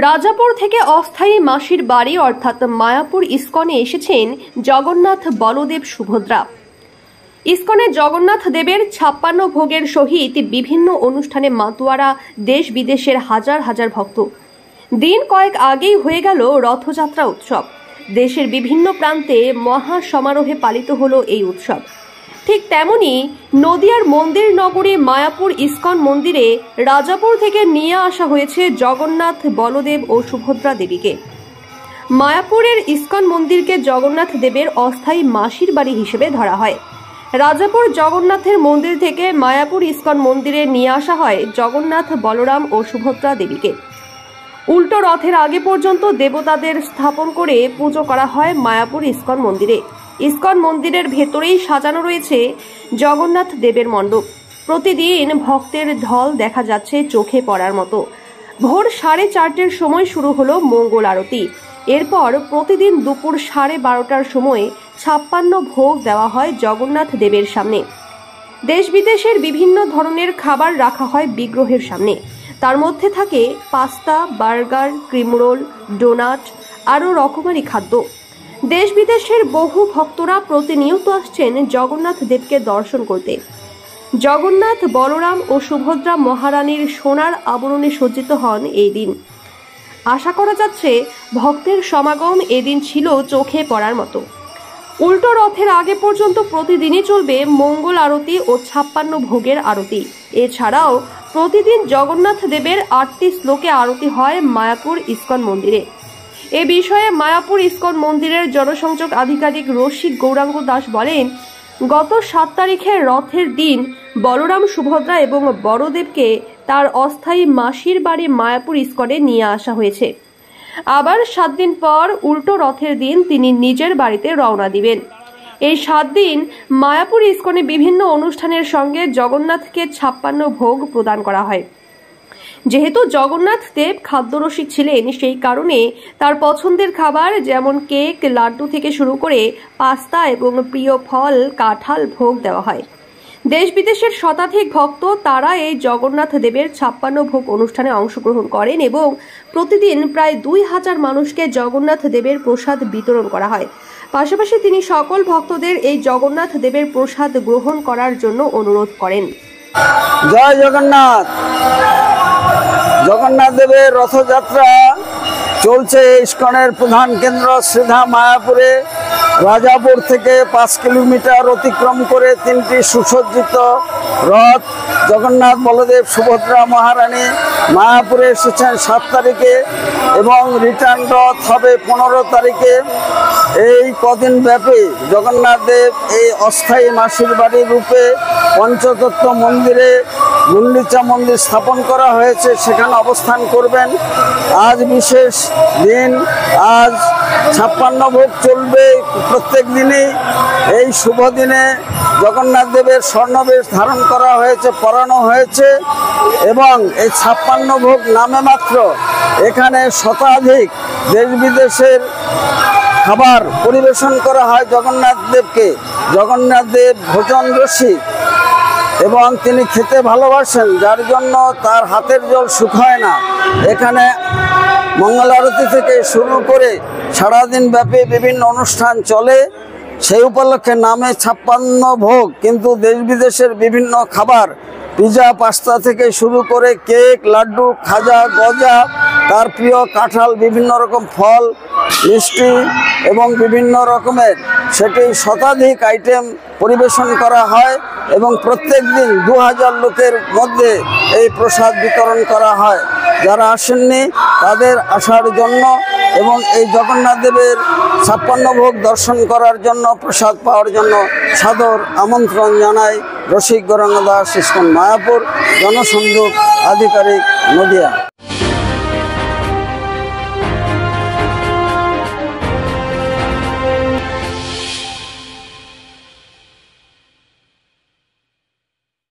রাজাপুর থেকে অস্থায়ী মাসির বাড়ি অর্থাৎ মায়াপুর ইস্কনে এসেছেন জগন্নাথ বলদেব সুভদ্রা। ইস্কনে জগন্নাথ দেবের 56 ভোগের সহিত বিভিন্ন অনুষ্ঠানে মাতোয়ারা দেশ বিদেশের হাজার হাজার ভক্ত। দিন কয়েক আগেই হয়ে গেল রথযাত্রা উৎসব। দেশের বিভিন্ন প্রান্তে মহা সমারোহে পালিত হলো এই উৎসব। ঠিক তেমনি নদিয়ার মন্দির নগরী মায়াপুর ইস্কন মন্দিরে রাজাপুর থেকে নিয়ে আসা হয়েছে জগন্নাথ বলদেব ও সুভদ্রা দেবীকে। মায়াপুরের ইস্কন মন্দিরকে জগন্নাথ দেবের অস্থায়ী মাসির বাড়ি হিসেবে ধরা হয়। রাজাপুর জগন্নাথের মন্দির থেকে মায়াপুর ইস্কন মন্দিরে নিয়ে আসা হয় জগন্নাথ, বলরাম ও সুভদ্রা দেবীকে। উল্টো রথের আগে পর্যন্ত দেবতাদের স্থাপন করে পুজো করা হয় মায়াপুর ইস্কন মন্দিরে। ইস্কন মন্দিরের ভেতরেই সাজানো রয়েছে জগন্নাথ দেবের মণ্ডপ। প্রতিদিন ভক্তের ঢল দেখা যাচ্ছে চোখে পড়ার মতো। ভোর 4:30টার সময় শুরু হলো মঙ্গল আরতি। এরপর প্রতিদিন দুপুর 12:30টার সময় 56 ভোগ দেওয়া হয় জগন্নাথ দেবের সামনে। দেশ বিদেশের বিভিন্ন ধরনের খাবার রাখা হয় বিগ্রহের সামনে। তার মধ্যে থাকে পাস্তা, বার্গার, ক্রিমরোল, ডোনাট, আরও রকমারি খাদ্য। দেশ বিদেশের বহু ভক্তরা প্রতিনিয়ত আসছেন জগন্নাথ দেবকে দর্শন করতে। জগন্নাথ, বলরাম ও সুভদ্রা মহারানীর সোনার আবরণে সজ্জিত হন এই দিন। আশা করা যাচ্ছে ভক্তের সমাগম এদিন ছিল চোখে পড়ার মতো। উল্টো রথের আগে পর্যন্ত প্রতিদিনই চলবে মঙ্গল আরতি ও 56 ভোগের আরতি। এছাড়াও প্রতিদিন জগন্নাথ দেবের 8টি শ্লোকে আরতি হয় মায়াপুর ইস্কন মন্দিরে। এ বিষয়ে মায়াপুর ইস্কন মন্দিরের জনসংযোগ আধিকারিক রসিক গৌরাঙ্গ দাস বলেন, গত 7 তারিখে রথের দিন বলরাম, সুভদ্রা এবং বড়দেবকে তার অস্থায়ী মাসির বাড়ি মায়াপুর ইস্কনে নিয়ে আসা হয়েছে। আবার 7 দিন পর উল্টো রথের দিন তিনি নিজের বাড়িতে রওনা দিবেন। এই 7 দিন মায়াপুর ইস্কনে বিভিন্ন অনুষ্ঠানের সঙ্গে জগন্নাথকে 56 ভোগ প্রদান করা হয়। যেহেতু জগন্নাথ দেব খাদ্যরসিক ছিলেন, সেই কারণে তার পছন্দের খাবার যেমন কেক, লাড্ডু থেকে শুরু করে পাস্তা এবং প্রিয় ফল কাঁঠাল ভোগ দেওয়া হয়। দেশ বিদেশের শতাধিক ভক্ত তারা এই জগন্নাথ দেবের 56 ভোগ অনুষ্ঠানে অংশগ্রহণ করেন এবং প্রতিদিন প্রায় 2000 মানুষকে জগন্নাথ দেবের প্রসাদ বিতরণ করা হয়। পাশাপাশি তিনি সকল ভক্তদের এই জগন্নাথ দেবের প্রসাদ গ্রহণ করার জন্য অনুরোধ করেন। জয় জগন্নাথ। জগন্নাথ দেবের রথযাত্রা চলছে ইস্কনের প্রধান কেন্দ্র শ্রীধাম মায়াপুরে। রাজাপুর থেকে 5 কিলোমিটার অতিক্রম করে 3টি সুসজ্জিত রথ জগন্নাথ, বলদেব, সুভদ্রা মহারানী মায়াপুরে এসেছেন 7 তারিখে এবং রিটার্ন রথ হবে 15 তারিখে। এই কদিন ব্যাপী জগন্নাথ দেব এই অস্থায়ী মাসির বাড়ি রূপে পঞ্চতত্ত্ব মন্দিরে গুন্ডিচা মন্দির স্থাপন করা হয়েছে, সেখানে অবস্থান করবেন। আজ বিশেষ দিন, আজ 56 ভোগ চলবে প্রত্যেক দিনই। এই শুভ দিনে জগন্নাথ দেবের স্বর্ণবেশ ধারণ করা হয়েছে, পরানো হয়েছে এবং এই 56 ভোগ নামে মাত্র এখানে শতাধিক দেশ বিদেশের খাবার পরিবেশন করা হয় জগন্নাথ দেবকে। জগন্নাথ দেব ভোজন রসিক এবং তিনি খেতে ভালোবাসেন, যার জন্য তার হাতের জল শুকায় না। এখানে মঙ্গল আরতি থেকে শুরু করে সারাদিন ব্যাপী বিভিন্ন অনুষ্ঠান চলে। সেই উপলক্ষে নামে 56 ভোগ, কিন্তু দেশ বিদেশের বিভিন্ন খাবার, পিজা, পাস্তা থেকে শুরু করে কেক, লাড্ডু, খাজা, গজা, তার প্রিয় কাঁঠাল, বিভিন্ন রকম ফল, মিষ্টি এবং বিভিন্ন রকমের সেটি শতাধিক আইটেম পরিবেশন করা হয় এবং প্রত্যেক দিন 2000 লোকের মধ্যে এই প্রসাদ বিতরণ করা হয়। যারা আসেননি তাদের আসার জন্য এবং এই জগন্নাথ দেবের 56 ভোগ দর্শন করার জন্য, প্রসাদ পাওয়ার জন্য সাদর আমন্ত্রণ জানাই রসিক গৌরাঙ্গ দাস, ইস্কন মায়াপুর, জনসংযোগ আধিকারিক, নদিয়া।